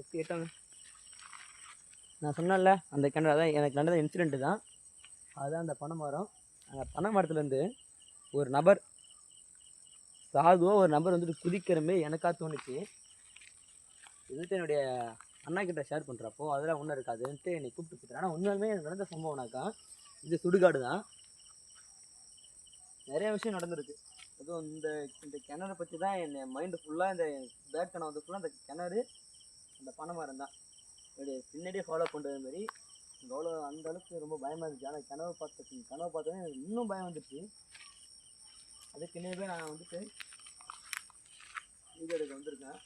எட்டாங்க. நான் சொன்னேன்ல அந்த கிணறு தான் எனக்கு நடந்த இன்சிடெண்ட்டு தான். அதுதான் அந்த பனை மரம். அந்த பனை மரத்துலேருந்து ஒரு நபர் சாதுவாக ஒரு நபர் வந்துட்டு குதிக்கிற மாரி எனக்கா தோணுச்சு. இதுட்டு என்னுடைய அண்ணா கிட்ட ஷேர் பண்ணுறப்போ அதெல்லாம் ஒன்றும் இருக்காதுன்ட்டு என்னை கூப்பிட்டு போயிட்டார். ஆனால் உண்மையாலுமே எனக்கு நடந்த சம்பவம்னாக்கா இது சுடுகாடு தான். நிறைய விஷயம் நடந்திருக்கு. அதுவும் இந்த இந்த கிணறு பற்றி தான் என் மைண்டு ஃபுல்லாக இந்த பேட் கணை வந்து ஃபுல்லாக அந்த கிணறு அந்த பனை மரம் தான் என்னுடைய பின்னாடியே ஃபாலோ பண்ணுறது மாதிரி. எவ்வளோ அந்த அளவுக்கு ரொம்ப பயமாக இருந்துச்சு. ஆனால் கனவு பார்த்தோன்னே எனக்கு இன்னும் பயம் வந்துடுச்சு. அதுக்கு பின்னாடி நான் வந்துட்டு வீடியோ எடுக்க வந்திருக்கேன்.